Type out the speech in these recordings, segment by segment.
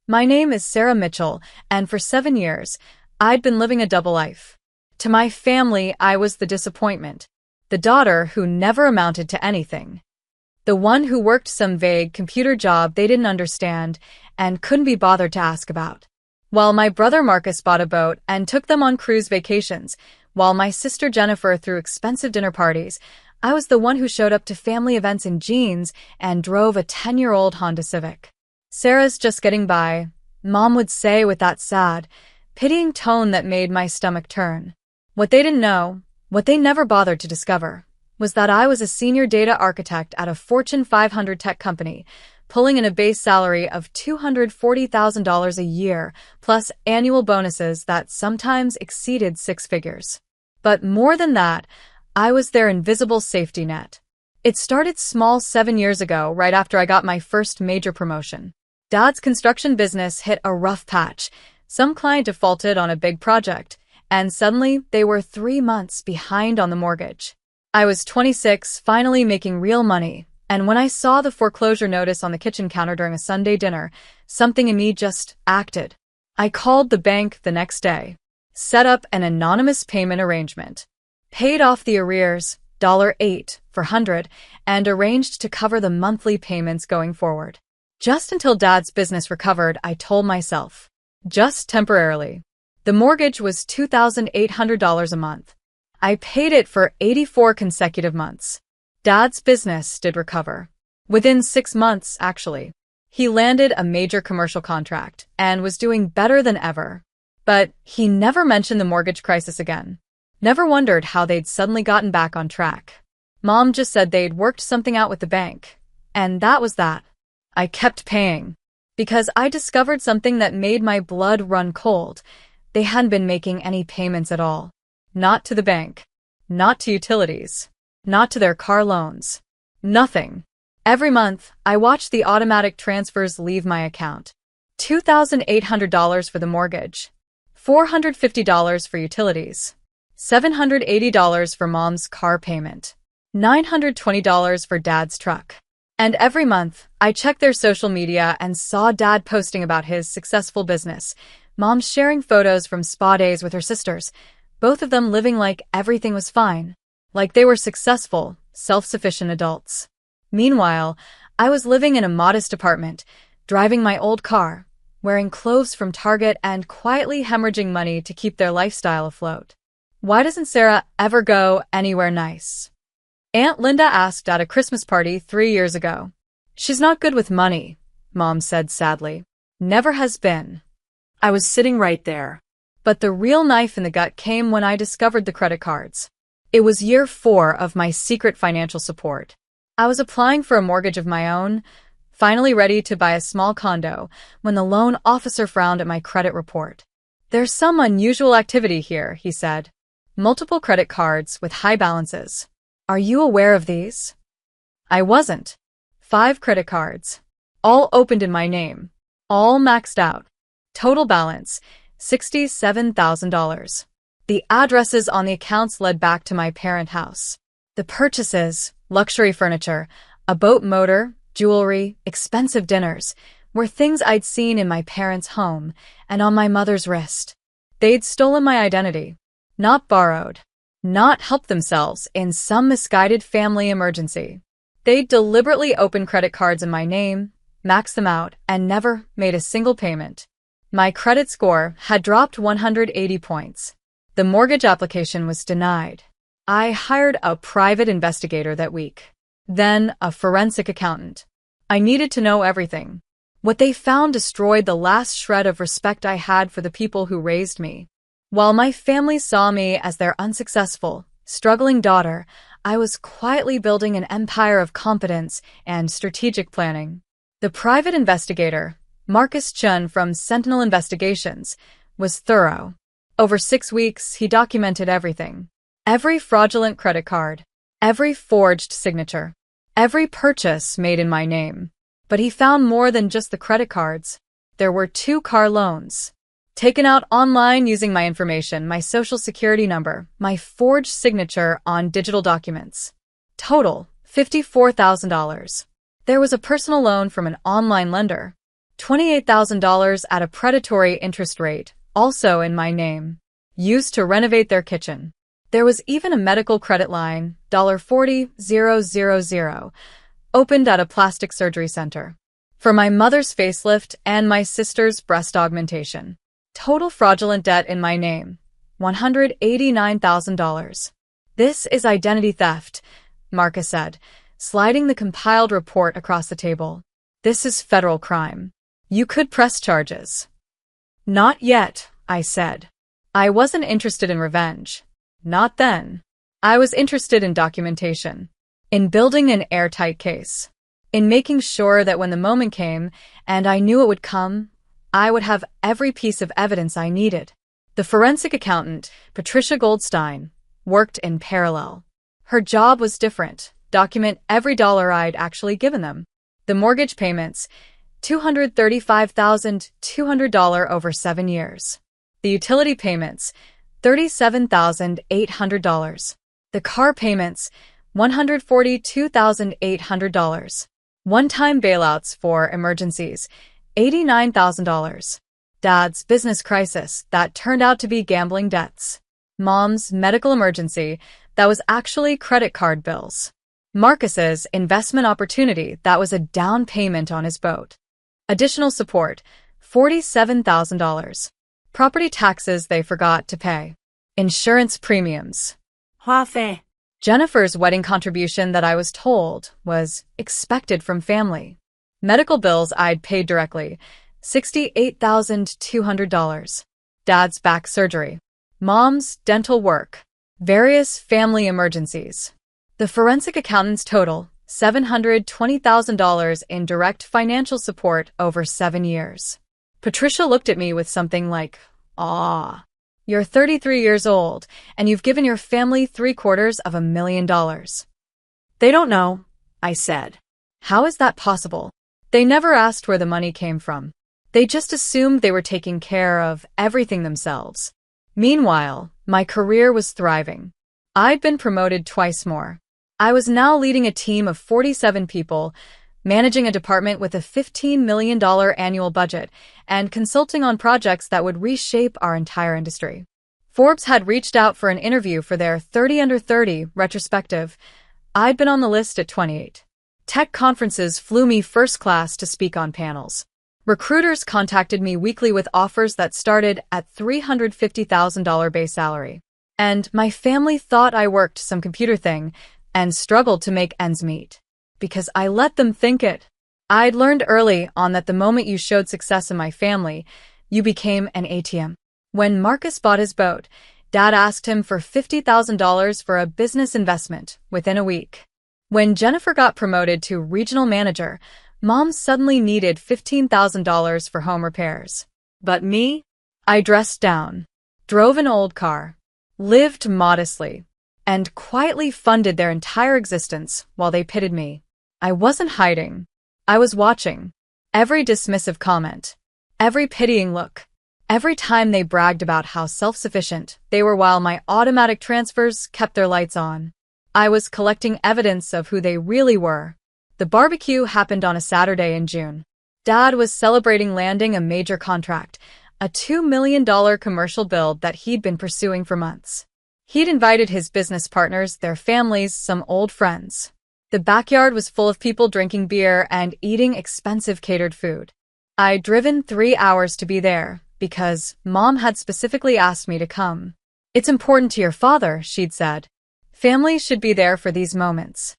My name is Sarah Mitchell, and for 7 years, I'd been living a double life. To my family, I was the disappointment, the daughter who never amounted to anything, the one who worked some vague computer job they didn't understand and couldn't be bothered to ask about. While my brother Marcus bought a boat and took them on cruise vacations, while my sister Jennifer threw expensive dinner parties, I was the one who showed up to family events in jeans and drove a 10-year-old Honda Civic. Sarah's just getting by, Mom would say with that sad, pitying tone that made my stomach turn. What they didn't know, what they never bothered to discover, was that I was a senior data architect at a Fortune 500 tech company, pulling in a base salary of $240,000 a year, plus annual bonuses that sometimes exceeded six figures. But more than that, I was their invisible safety net. It started small 7 years ago, right after I got my first major promotion. Dad's construction business hit a rough patch. Some client defaulted on a big project, and suddenly they were 3 months behind on the mortgage. I was 26, finally making real money, and when I saw the foreclosure notice on the kitchen counter during a Sunday dinner, something in me just acted. I called the bank the next day, set up an anonymous payment arrangement, paid off the arrears, $8 for 100, and arranged to cover the monthly payments going forward. Just until Dad's business recovered, I told myself. Just temporarily. The mortgage was $2,800 a month. I paid it for 84 consecutive months. Dad's business did recover. Within 6 months, actually. He landed a major commercial contract and was doing better than ever. But he never mentioned the mortgage crisis again. Never wondered how they'd suddenly gotten back on track. Mom just said they'd worked something out with the bank. And that was that. I kept paying. Because I discovered something that made my blood run cold. They hadn't been making any payments at all. Not to the bank. Not to utilities. Not to their car loans. Nothing. Every month, I watched the automatic transfers leave my account. $2,800 for the mortgage. $450 for utilities. $780 for Mom's car payment. $920 for Dad's truck. And every month, I checked their social media and saw Dad posting about his successful business, Mom sharing photos from spa days with her sisters, both of them living like everything was fine, like they were successful, self-sufficient adults. Meanwhile, I was living in a modest apartment, driving my old car, wearing clothes from Target and quietly hemorrhaging money to keep their lifestyle afloat. Why doesn't Sarah ever go anywhere nice? Aunt Linda asked at a Christmas party 3 years ago. She's not good with money, Mom said sadly. Never has been. I was sitting right there. But the real knife in the gut came when I discovered the credit cards. It was year 4 of my secret financial support. I was applying for a mortgage of my own, finally ready to buy a small condo, when the loan officer frowned at my credit report. There's some unusual activity here, he said. Multiple credit cards with high balances. Are you aware of these? I wasn't. 5 credit cards. All opened in my name. All maxed out. Total balance, $67,000. The addresses on the accounts led back to my parent house. The purchases, luxury furniture, a boat motor, jewelry, expensive dinners, were things I'd seen in my parents' home and on my mother's wrist. They'd stolen my identity. Not borrowed. Not helped themselves in some misguided family emergency. They'd deliberately opened credit cards in my name, maxed them out, and never made a single payment. My credit score had dropped 180 points. The mortgage application was denied. I hired a private investigator that week. Then a forensic accountant. I needed to know everything. What they found destroyed the last shred of respect I had for the people who raised me. While my family saw me as their unsuccessful, struggling daughter, I was quietly building an empire of competence and strategic planning. The private investigator, Marcus Chun from Sentinel Investigations, was thorough. Over 6 weeks, he documented everything. Every fraudulent credit card, every forged signature, every purchase made in my name. But he found more than just the credit cards. There were 2 car loans. Taken out online using my information, my social security number, my forged signature on digital documents. Total, $54,000. There was a personal loan from an online lender. $28,000 at a predatory interest rate, also in my name, used to renovate their kitchen. There was even a medical credit line, $40,000, opened at a plastic surgery center for my mother's facelift and my sister's breast augmentation. Total fraudulent debt in my name, $189,000. This is identity theft, Marcus said, sliding the compiled report across the table. This is federal crime. You could press charges. Not yet, I said. I wasn't interested in revenge. Not then. I was interested in documentation, in building an airtight case, in making sure that when the moment came, and I knew it would come, I would have every piece of evidence I needed. The forensic accountant, Patricia Goldstein, worked in parallel. Her job was different: document every dollar I'd actually given them. The mortgage payments, $235,200 over 7 years. The utility payments, $37,800. The car payments, $142,800. One-time bailouts for emergencies, $89,000. Dad's business crisis that turned out to be gambling debts. Mom's medical emergency that was actually credit card bills. Marcus's investment opportunity that was a down payment on his boat. Additional support, $47,000. Property taxes they forgot to pay. Insurance premiums. Huafe. Jennifer's wedding contribution that I was told was expected from family. Medical bills I'd paid directly, $68,200. Dad's back surgery. Mom's dental work. Various family emergencies. The forensic accountant's total, $720,000 in direct financial support over 7 years. Patricia looked at me with something like, awe. You're 33 years old, and you've given your family $750,000. They don't know, I said. How is that possible? They never asked where the money came from. They just assumed they were taking care of everything themselves. Meanwhile, my career was thriving. I'd been promoted twice more. I was now leading a team of 47 people, managing a department with a $15 million annual budget, and consulting on projects that would reshape our entire industry. Forbes had reached out for an interview for their 30 Under 30 retrospective. I'd been on the list at 28. Tech conferences flew me first class to speak on panels. Recruiters contacted me weekly with offers that started at $350,000 base salary. And my family thought I worked some computer thing and struggled to make ends meet. Because I let them think it. I'd learned early on that the moment you showed success in my family, you became an ATM. When Marcus bought his boat, Dad asked him for $50,000 for a business investment within a week. When Jennifer got promoted to regional manager, Mom suddenly needed $15,000 for home repairs. But me? I dressed down, drove an old car, lived modestly, and quietly funded their entire existence while they pitied me. I wasn't hiding. I was watching. Every dismissive comment, every pitying look, every time they bragged about how self-sufficient they were while my automatic transfers kept their lights on. I was collecting evidence of who they really were. The barbecue happened on a Saturday in June. Dad was celebrating landing a major contract, a $2 million commercial build that he'd been pursuing for months. He'd invited his business partners, their families, some old friends. The backyard was full of people drinking beer and eating expensive catered food. I'd driven 3 hours to be there because Mom had specifically asked me to come. It's important to your father, she'd said. Families should be there for these moments.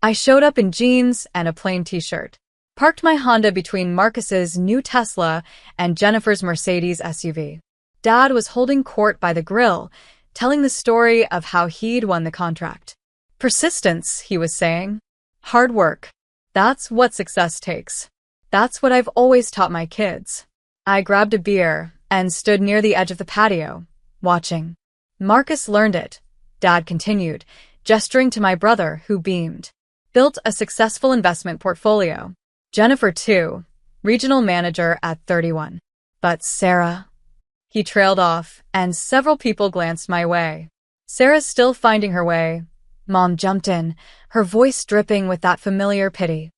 I showed up in jeans and a plain t-shirt, parked my Honda between Marcus's new Tesla and Jennifer's Mercedes SUV. Dad was holding court by the grill, telling the story of how he'd won the contract. Persistence, he was saying. Hard work. That's what success takes. That's what I've always taught my kids. I grabbed a beer and stood near the edge of the patio, watching. Marcus learned it, Dad continued, gesturing to my brother, who beamed. Built a successful investment portfolio. Jennifer, too, regional manager at 31. But Sarah? He trailed off, and several people glanced my way. Sarah's still finding her way. Mom jumped in, her voice dripping with that familiar pity.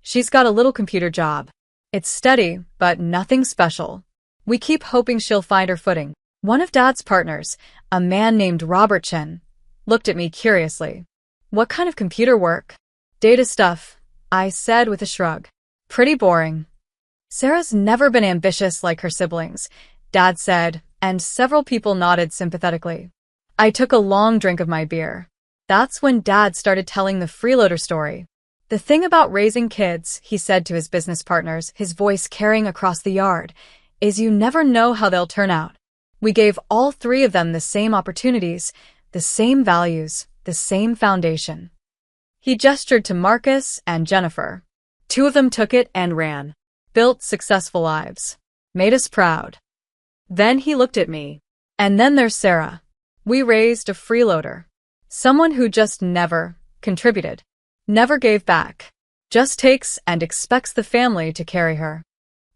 She's got a little computer job. It's steady, but nothing special. We keep hoping she'll find her footing. One of Dad's partners, a man named Robert Chen, looked at me curiously. What kind of computer work? Data stuff, I said with a shrug. Pretty boring. Sarah's never been ambitious like her siblings, Dad said, and several people nodded sympathetically. I took a long drink of my beer. That's when Dad started telling the freeloader story. The thing about raising kids, he said to his business partners, his voice carrying across the yard, is you never know how they'll turn out. We gave all three of them the same opportunities, the same values, the same foundation. He gestured to Marcus and Jennifer. Two of them took it and ran. Built successful lives. Made us proud. Then he looked at me. And then there's Sarah. We raised a freeloader. Someone who just never contributed. Never gave back. Just takes and expects the family to carry her.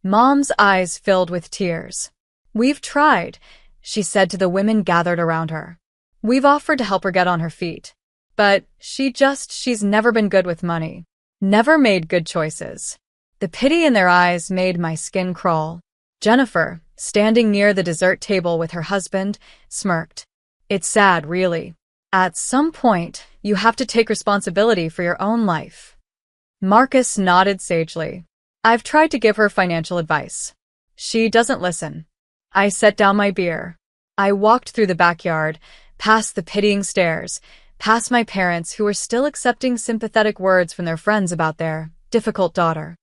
Mom's eyes filled with tears. We've tried, she said to the women gathered around her. We've offered to help her get on her feet. But she's never been good with money. Never made good choices. The pity in their eyes made my skin crawl. Jennifer, standing near the dessert table with her husband, smirked. It's sad, really. At some point, you have to take responsibility for your own life. Marcus nodded sagely. I've tried to give her financial advice. She doesn't listen. I set down my beer. I walked through the backyard, past the pitying stares, past my parents who were still accepting sympathetic words from their friends about their difficult daughter.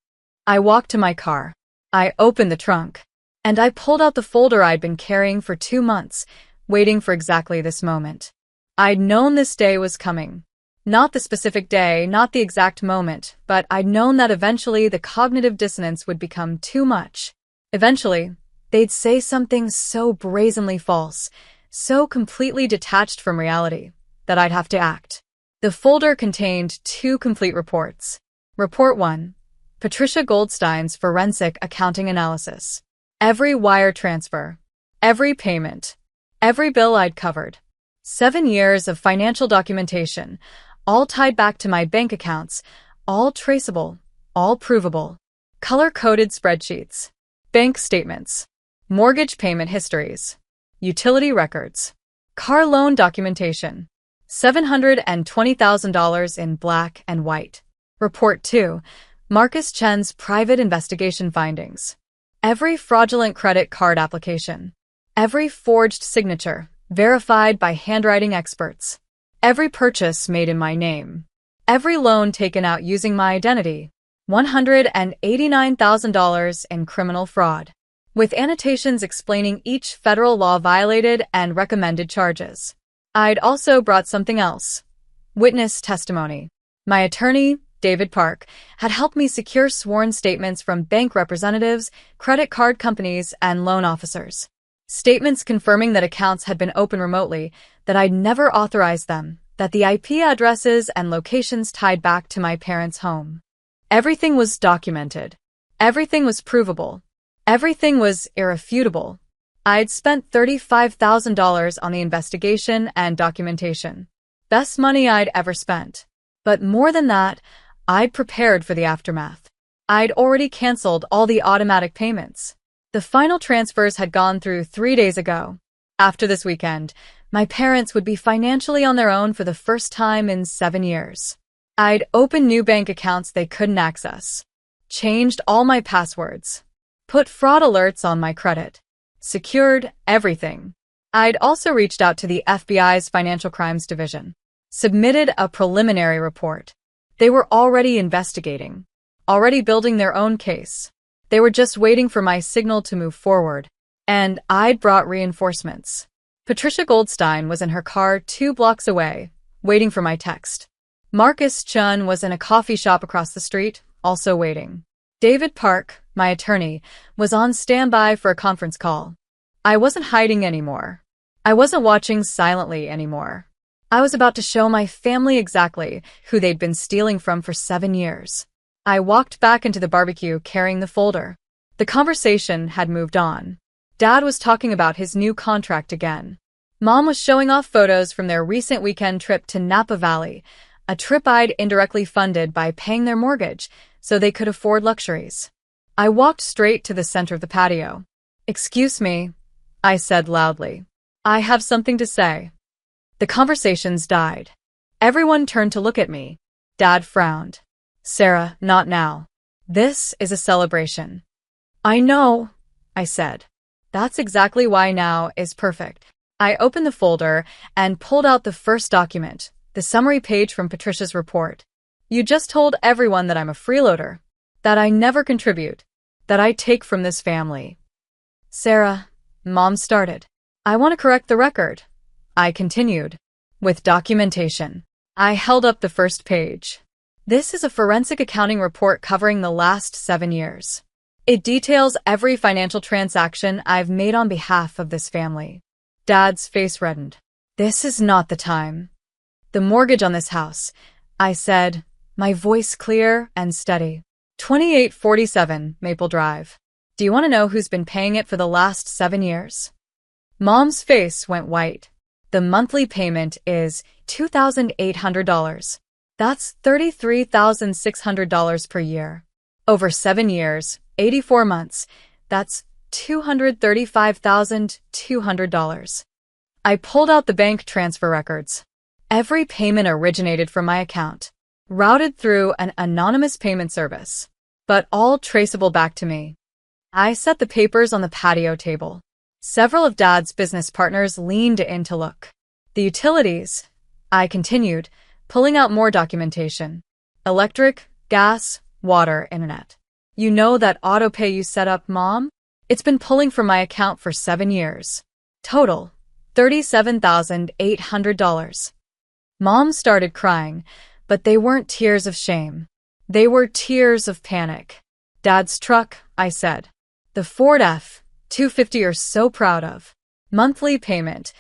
I walked to my car. I opened the trunk. And I pulled out the folder I'd been carrying for 2 months, waiting for exactly this moment. I'd known this day was coming. Not the specific day, not the exact moment, but I'd known that eventually the cognitive dissonance would become too much. Eventually, they'd say something so brazenly false, so completely detached from reality, that I'd have to act. The folder contained 2 complete reports. Report 1. Patricia Goldstein's forensic accounting analysis. Every wire transfer. Every payment. Every bill I'd covered. 7 years of financial documentation, all tied back to my bank accounts, all traceable, all provable. Color-coded spreadsheets. Bank statements. Mortgage payment histories. Utility records. Car loan documentation. $720,000 in black and white. Report 2. Marcus Chen's private investigation findings. Every fraudulent credit card application. Every forged signature, verified by handwriting experts. Every purchase made in my name. Every loan taken out using my identity. $189,000 in criminal fraud. With annotations explaining each federal law violated and recommended charges. I'd also brought something else. Witness testimony. My attorney, David Park, had helped me secure sworn statements from bank representatives, credit card companies, and loan officers. Statements confirming that accounts had been opened remotely, that I'd never authorized them, that the IP addresses and locations tied back to my parents' home. Everything was documented. Everything was provable. Everything was irrefutable. I'd spent $35,000 on the investigation and documentation. Best money I'd ever spent. But more than that, I'd prepared for the aftermath. I'd already canceled all the automatic payments. The final transfers had gone through 3 days ago. After this weekend, my parents would be financially on their own for the first time in 7 years. I'd opened new bank accounts they couldn't access. Changed all my passwords. Put fraud alerts on my credit. Secured everything. I'd also reached out to the FBI's Financial Crimes Division. Submitted a preliminary report. They were already investigating. Already building their own case. They were just waiting for my signal to move forward. And I'd brought reinforcements. Patricia Goldstein was in her car 2 blocks away, waiting for my text. Marcus Chen was in a coffee shop across the street, also waiting. David Park, my attorney, was on standby for a conference call. I wasn't hiding anymore. I wasn't watching silently anymore. I was about to show my family exactly who they'd been stealing from for 7 years. I walked back into the barbecue carrying the folder. The conversation had moved on. Dad was talking about his new contract again. Mom was showing off photos from their recent weekend trip to Napa Valley, a trip I'd indirectly funded by paying their mortgage so they could afford luxuries. I walked straight to the center of the patio. "Excuse me," I said loudly. "I have something to say." The conversations died. Everyone turned to look at me. Dad frowned. "Sarah, not now. This is a celebration." "I know," I said. "That's exactly why now is perfect." I opened the folder and pulled out the first document, the summary page from Patricia's report. "You just told everyone that I'm a freeloader, that I never contribute, that I take from this family." "Sarah," Mom started. "I want to correct the record," I continued, "with documentation." I held up the first page. "This is a forensic accounting report covering the last 7 years. It details every financial transaction I've made on behalf of this family." Dad's face reddened. "This is not the time." "The mortgage on this house," I said, my voice clear and steady. 2847 Maple Drive. "Do you want to know who's been paying it for the last 7 years?" Mom's face went white. "The monthly payment is $2,800. That's $33,600 per year. Over 7 years, 84 months, that's $235,200. I pulled out the bank transfer records. Every payment originated from my account, routed through an anonymous payment service, but all traceable back to me. I set the papers on the patio table. Several of Dad's business partners leaned in to look. "The utilities," I continued, pulling out more documentation. "Electric, gas, water, internet. You know that autopay you set up, Mom? It's been pulling from my account for 7 years. Total, $37,800. Mom started crying, but they weren't tears of shame. They were tears of panic. "Dad's truck," I said. "The Ford F-250 you're so proud of. Monthly payment,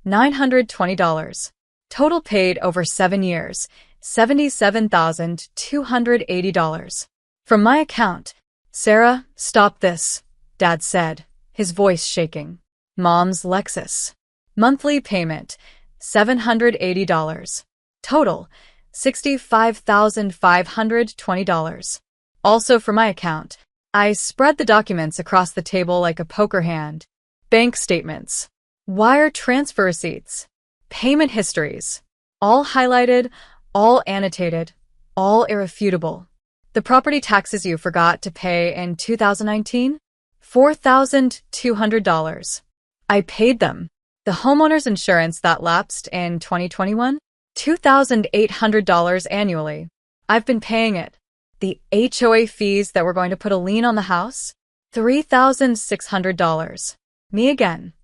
$920. Total paid over 7 years, $77,280. From my account." "Sarah, stop this," Dad said, his voice shaking. "Mom's Lexus. Monthly payment, $780. Total, $65,520. Also from my account." I spread the documents across the table like a poker hand. Bank statements, wire transfer receipts, payment histories, all highlighted, all annotated, all irrefutable. "The property taxes you forgot to pay in 2019? $4,200. I paid them. The homeowner's insurance that lapsed in 2021? $2,800 annually. I've been paying it. The HOA fees that were going to put a lien on the house? $3,600. Me again."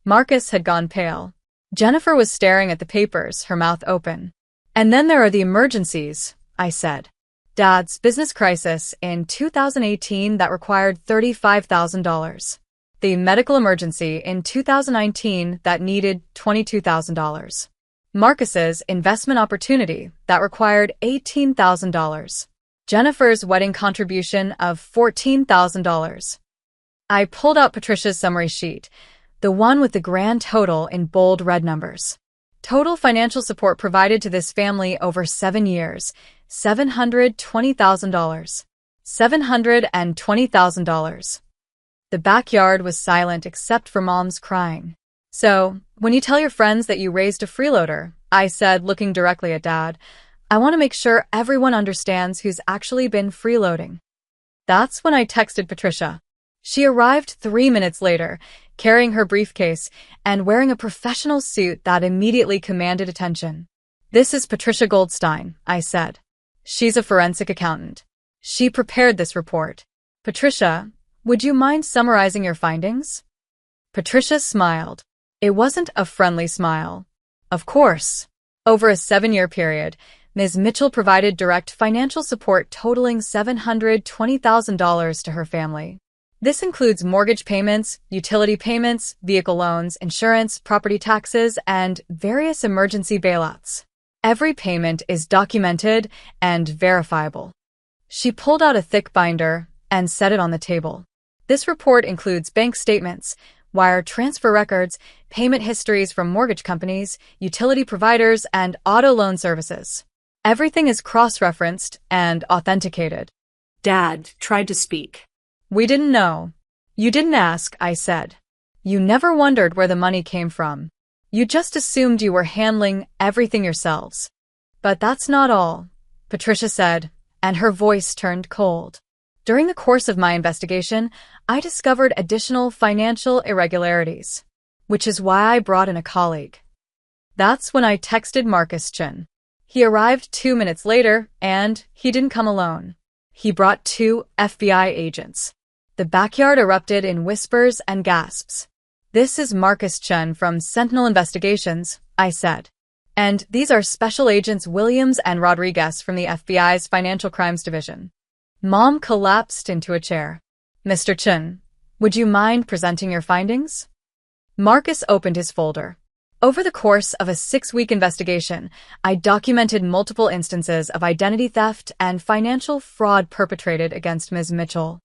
Marcus had gone pale. Jennifer was staring at the papers, her mouth open. "And then there are the emergencies," I said. "Dad's business crisis in 2018 that required $35,000. The medical emergency in 2019 that needed $22,000. Marcus's investment opportunity that required $18,000. Jennifer's wedding contribution of $14,000. I pulled out Patricia's summary sheet, the one with the grand total in bold red numbers. Total financial support provided to this family over 7 years, $720,000. $720,000. The backyard was silent except for Mom's crying. "So, when you tell your friends that you raised a freeloader," I said, looking directly at Dad, "I want to make sure everyone understands who's actually been freeloading." That's when I texted Patricia. She arrived 3 minutes later, carrying her briefcase and wearing a professional suit that immediately commanded attention. "This is Patricia Goldstein," I said. "She's a forensic accountant. She prepared this report. Patricia, would you mind summarizing your findings?" Patricia smiled. It wasn't a friendly smile. "Of course." Over a 7-year period, Ms. Mitchell provided direct financial support totaling $720,000 to her family. This includes mortgage payments, utility payments, vehicle loans, insurance, property taxes, and various emergency bailouts. Every payment is documented and verifiable. She pulled out a thick binder and set it on the table. This report includes bank statements, wire transfer records, payment histories from mortgage companies, utility providers, and auto loan services. Everything is cross-referenced and authenticated. Dad tried to speak. We didn't know. You didn't ask, I said. You never wondered where the money came from. You just assumed you were handling everything yourselves. But that's not all, Patricia said, and her voice turned cold. During the course of my investigation, I discovered additional financial irregularities, which is why I brought in a colleague. That's when I texted Marcus Chin. He arrived 2 minutes later, and he didn't come alone. He brought 2 FBI agents. The backyard erupted in whispers and gasps. This is Marcus Chen from Sentinel Investigations, I said. And these are Special Agents Williams and Rodriguez from the FBI's Financial Crimes Division. Mom collapsed into a chair. Mr. Chen, would you mind presenting your findings? Marcus opened his folder. Over the course of a 6-week investigation, I documented multiple instances of identity theft and financial fraud perpetrated against Ms. Mitchell.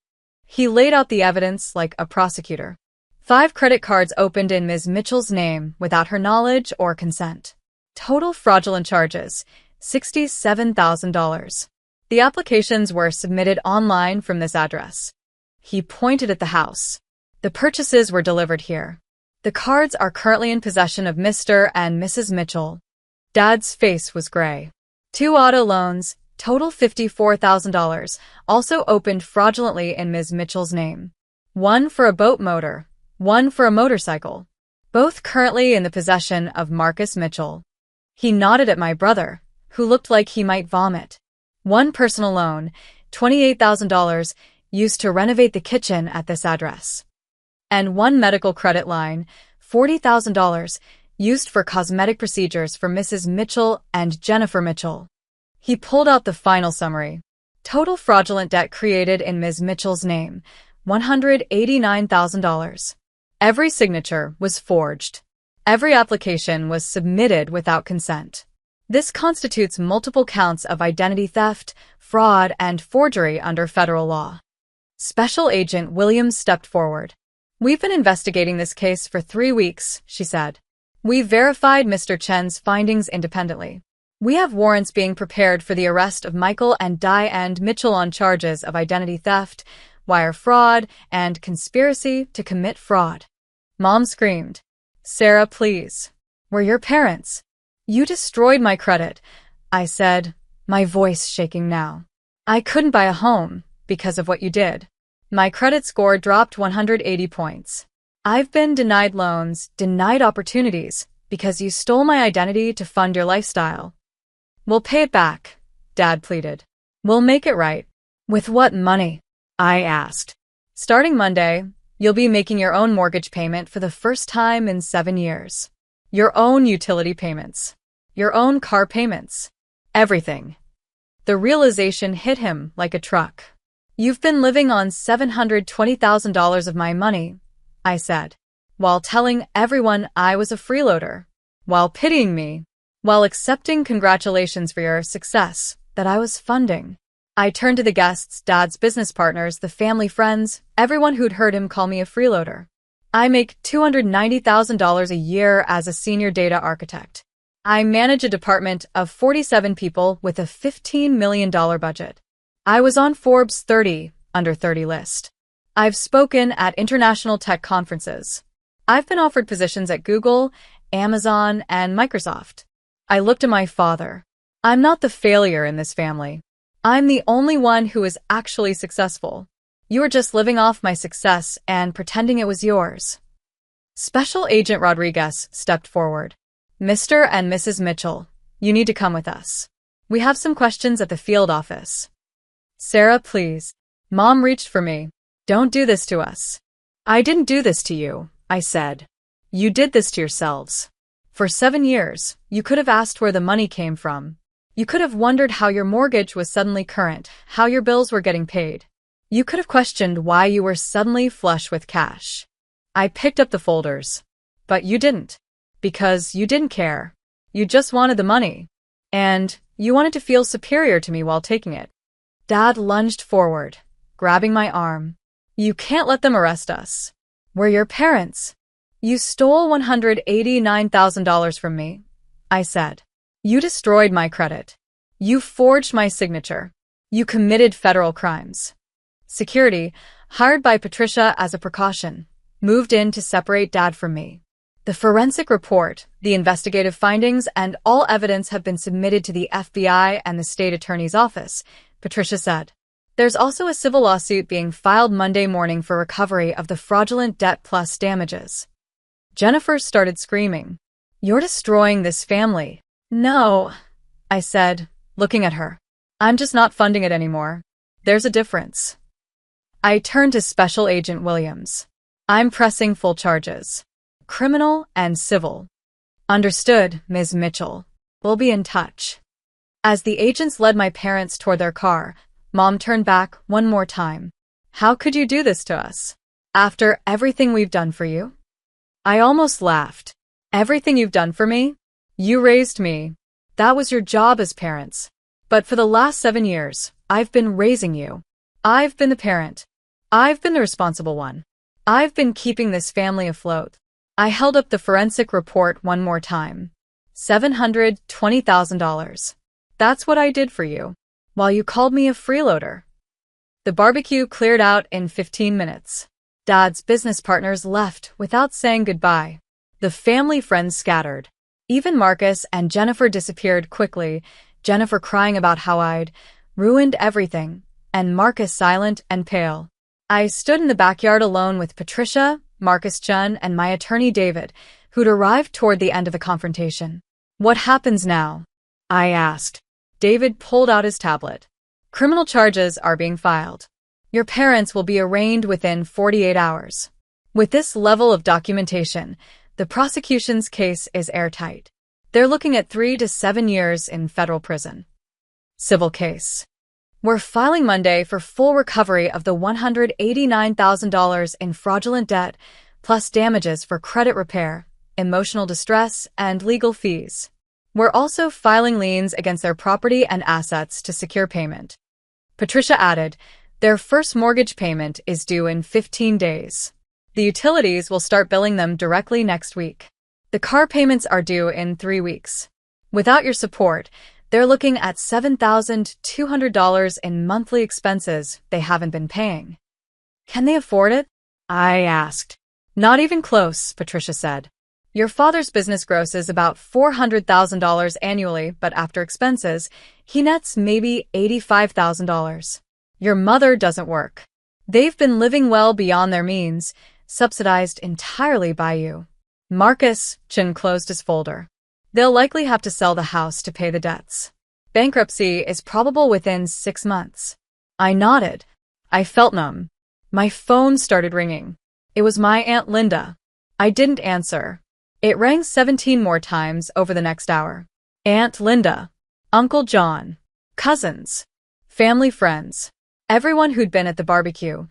He laid out the evidence like a prosecutor. 5 credit cards opened in Ms. Mitchell's name without her knowledge or consent. Total fraudulent charges, $67,000. The applications were submitted online from this address. He pointed at the house. The purchases were delivered here. The cards are currently in possession of Mr. and Mrs. Mitchell. Dad's face was gray. 2 auto loans, total $54,000, also opened fraudulently in Ms. Mitchell's name. 1 for a boat motor, 1 for a motorcycle. Both currently in the possession of Marcus Mitchell. He nodded at my brother, who looked like he might vomit. 1 personal loan, $28,000, used to renovate the kitchen at this address. And 1 medical credit line, $40,000, used for cosmetic procedures for Mrs. Mitchell and Jennifer Mitchell. He pulled out the final summary. Total fraudulent debt created in Ms. Mitchell's name, $189,000. Every signature was forged. Every application was submitted without consent. This constitutes multiple counts of identity theft, fraud, and forgery under federal law. Special Agent Williams stepped forward. We've been investigating this case for 3 weeks, she said. We verified Mr. Chen's findings independently. We have warrants being prepared for the arrest of Michael and Diane Mitchell on charges of identity theft, wire fraud, and conspiracy to commit fraud. Mom screamed. Sarah, please. We're your parents. You destroyed my credit, I said, my voice shaking now. I couldn't buy a home because of what you did. My credit score dropped 180 points. I've been denied loans, denied opportunities, because you stole my identity to fund your lifestyle. We'll pay it back, Dad pleaded. We'll make it right. With what money? I asked. Starting Monday, you'll be making your own mortgage payment for the first time in 7 years. Your own utility payments. Your own car payments. Everything. The realization hit him like a truck. You've been living on $720,000 of my money, I said, while telling everyone I was a freeloader, while pitying me, while accepting congratulations for your success that I was funding. I turned to the guests, Dad's business partners, the family friends, everyone who'd heard him call me a freeloader. I make $290,000 a year as a senior data architect. I manage a department of 47 people with a $15 million budget. I was on Forbes 30 under 30 list. I've spoken at international tech conferences. I've been offered positions at Google, Amazon, and Microsoft. I looked at my father. I'm not the failure in this family. I'm the only one who is actually successful. You are just living off my success and pretending it was yours. Special Agent Rodriguez stepped forward. Mr. and Mrs. Mitchell, you need to come with us. We have some questions at the field office. Sarah, please. Mom reached for me. Don't do this to us. I didn't do this to you, I said. You did this to yourselves. For 7 years, you could have asked where the money came from. You could have wondered how your mortgage was suddenly current, how your bills were getting paid. You could have questioned why you were suddenly flush with cash. I picked up the folders. But you didn't. Because you didn't care. You just wanted the money. And you wanted to feel superior to me while taking it. Dad lunged forward, grabbing my arm. You can't let them arrest us. We're your parents. You stole $189,000 from me, I said. You destroyed my credit. You forged my signature. You committed federal crimes. Security, hired by Patricia as a precaution, moved in to separate Dad from me. The forensic report, the investigative findings, and all evidence have been submitted to the FBI and the state attorney's office, Patricia said. There's also a civil lawsuit being filed Monday morning for recovery of the fraudulent debt plus damages. Jennifer started screaming. You're destroying this family. No, I said, looking at her. I'm just not funding it anymore. There's a difference. I turned to Special Agent Williams. I'm pressing full charges. Criminal and civil. Understood, Ms. Mitchell. We'll be in touch. As the agents led my parents toward their car, Mom turned back one more time. How could you do this to us? After everything we've done for you? I almost laughed. Everything you've done for me? You raised me. That was your job as parents. But for the last 7 years, I've been raising you. I've been the parent. I've been the responsible one. I've been keeping this family afloat. I held up the forensic report one more time. $720,000. That's what I did for you, while you called me a freeloader. The barbecue cleared out in 15 minutes. Dad's business partners left without saying goodbye. The family friends scattered. Even Marcus and Jennifer disappeared quickly, Jennifer crying about how I'd ruined everything, and Marcus silent and pale. I stood in the backyard alone with Patricia, Marcus Chun, and my attorney David, who'd arrived toward the end of the confrontation. What happens now? I asked. David pulled out his tablet. Criminal charges are being filed. Your parents will be arraigned within 48 hours. With this level of documentation, the prosecution's case is airtight. They're looking at 3 to 7 years in federal prison. Civil case. We're filing Monday for full recovery of the $189,000 in fraudulent debt, plus damages for credit repair, emotional distress, and legal fees. We're also filing liens against their property and assets to secure payment. Patricia added, their first mortgage payment is due in 15 days. The utilities will start billing them directly next week. The car payments are due in 3 weeks. Without your support, they're looking at $7,200 in monthly expenses they haven't been paying. Can they afford it? I asked. Not even close, Patricia said. Your father's business grosses about $400,000 annually, but after expenses, he nets maybe $85,000. Your mother doesn't work. They've been living well beyond their means, subsidized entirely by you. Marcus Chin closed his folder. They'll likely have to sell the house to pay the debts. Bankruptcy is probable within 6 months. I nodded. I felt numb. My phone started ringing. It was my Aunt Linda. I didn't answer. It rang 17 more times over the next hour. Aunt Linda, Uncle John, cousins, family friends, everyone who'd been at the barbecue,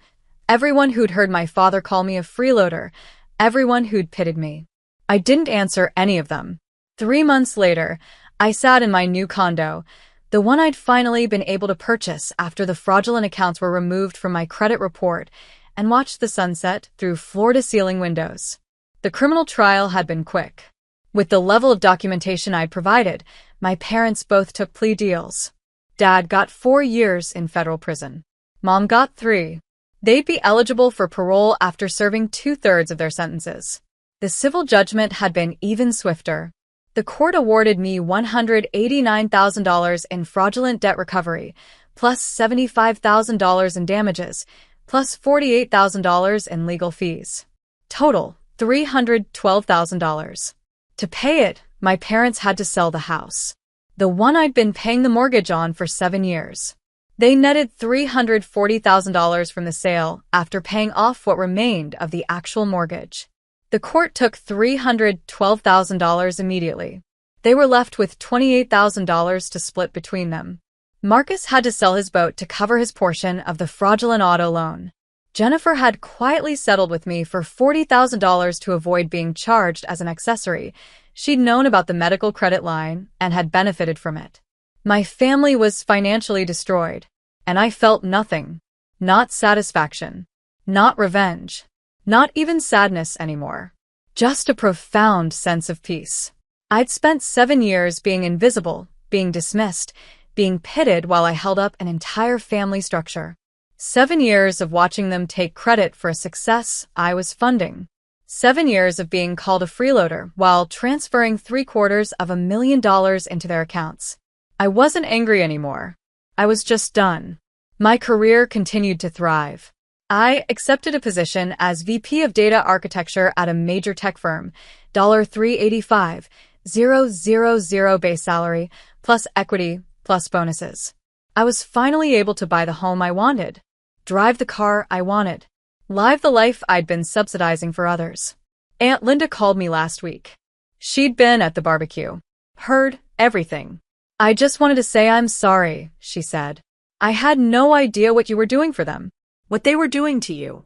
everyone who'd heard my father call me a freeloader, everyone who'd pitied me. I didn't answer any of them. 3 months later, I sat in my new condo, the one I'd finally been able to purchase after the fraudulent accounts were removed from my credit report, and watched the sunset through floor-to-ceiling windows. The criminal trial had been quick. With the level of documentation I'd provided, my parents both took plea deals. Dad got 4 years in federal prison. Mom got 3. They'd be eligible for parole after serving 2/3 of their sentences. The civil judgment had been even swifter. The court awarded me $189,000 in fraudulent debt recovery, plus $75,000 in damages, plus $48,000 in legal fees. Total, $312,000. To pay it, my parents had to sell the house, the one I'd been paying the mortgage on for 7 years. They netted $340,000 from the sale after paying off what remained of the actual mortgage. The court took $312,000 immediately. They were left with $28,000 to split between them. Marcus had to sell his boat to cover his portion of the fraudulent auto loan. Jennifer had quietly settled with me for $40,000 to avoid being charged as an accessory. She'd known about the medical credit line and had benefited from it. My family was financially destroyed, and I felt nothing. Not satisfaction. Not revenge. Not even sadness anymore. Just a profound sense of peace. I'd spent 7 years being invisible, being dismissed, being pitted while I held up an entire family structure. 7 years of watching them take credit for a success I was funding. 7 years of being called a freeloader while transferring $750,000 into their accounts. I wasn't angry anymore. I was just done. My career continued to thrive. I accepted a position as VP of Data Architecture at a major tech firm, $385,000 base salary, plus equity, plus bonuses. I was finally able to buy the home I wanted, drive the car I wanted, live the life I'd been subsidizing for others. Aunt Linda called me last week. She'd been at the barbecue, heard everything. I just wanted to say I'm sorry, she said. I had no idea what you were doing for them, what they were doing to you.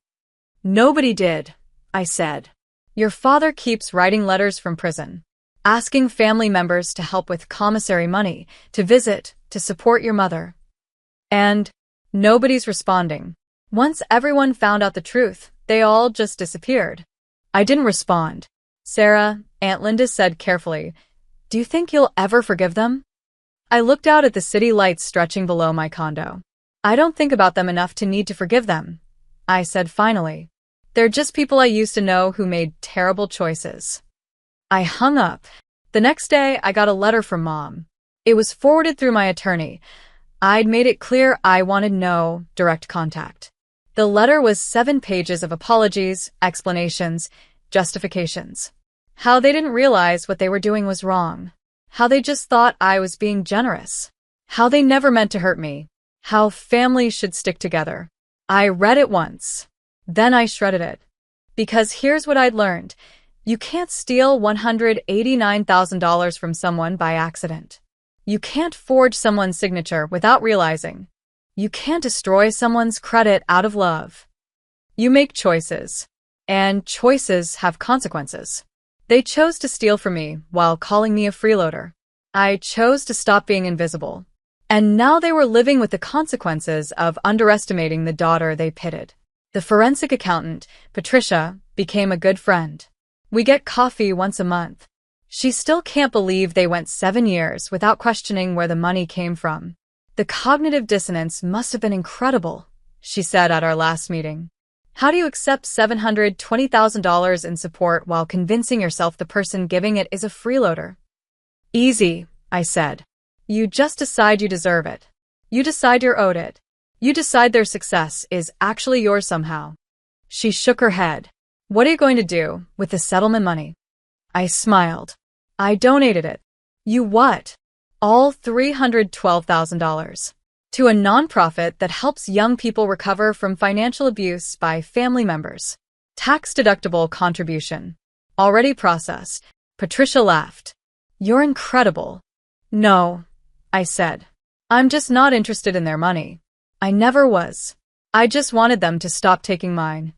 Nobody did, I said. Your father keeps writing letters from prison, asking family members to help with commissary money, to visit, to support your mother. And nobody's responding. Once everyone found out the truth, they all just disappeared. I didn't respond. Sarah, Aunt Linda said carefully, do you think you'll ever forgive them? I looked out at the city lights stretching below my condo. I don't think about them enough to need to forgive them, I said finally. They're just people I used to know who made terrible choices. I hung up. The next day, I got a letter from Mom. It was forwarded through my attorney. I'd made it clear I wanted no direct contact. The letter was 7 pages of apologies, explanations, justifications. How they didn't realize what they were doing was wrong. How they just thought I was being generous. How they never meant to hurt me. How families should stick together. I read it once. Then I shredded it. Because here's what I'd learned. You can't steal $189,000 from someone by accident. You can't forge someone's signature without realizing. You can't destroy someone's credit out of love. You make choices. And choices have consequences. They chose to steal from me while calling me a freeloader. I chose to stop being invisible. And now they were living with the consequences of underestimating the daughter they pitted. The forensic accountant, Patricia, became a good friend. We get coffee once a month. She still can't believe they went 7 years without questioning where the money came from. The cognitive dissonance must have been incredible, she said at our last meeting. How do you accept $720,000 in support while convincing yourself the person giving it is a freeloader? Easy, I said. You just decide you deserve it. You decide you're owed it. You decide their success is actually yours somehow. She shook her head. What are you going to do with the settlement money? I smiled. I donated it. You what? All $312,000. To a nonprofit that helps young people recover from financial abuse by family members. Tax-deductible contribution. Already processed. Patricia laughed. You're incredible. No, I said. I'm just not interested in their money. I never was. I just wanted them to stop taking mine.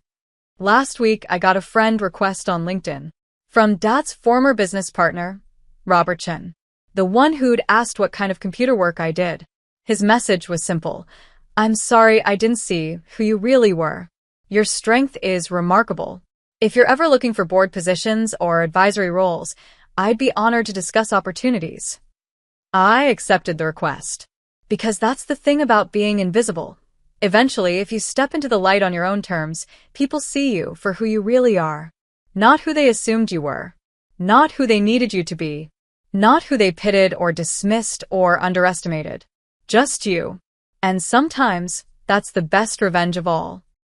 Last week, I got a friend request on LinkedIn from Dad's former business partner, Robert Chen, the one who'd asked what kind of computer work I did. His message was simple. I'm sorry I didn't see who you really were. Your strength is remarkable. If you're ever looking for board positions or advisory roles, I'd be honored to discuss opportunities. I accepted the request. Because that's the thing about being invisible. Eventually, if you step into the light on your own terms, people see you for who you really are. Not who they assumed you were. Not who they needed you to be. Not who they pitted or dismissed or underestimated. Just you. And sometimes, that's the best revenge of all.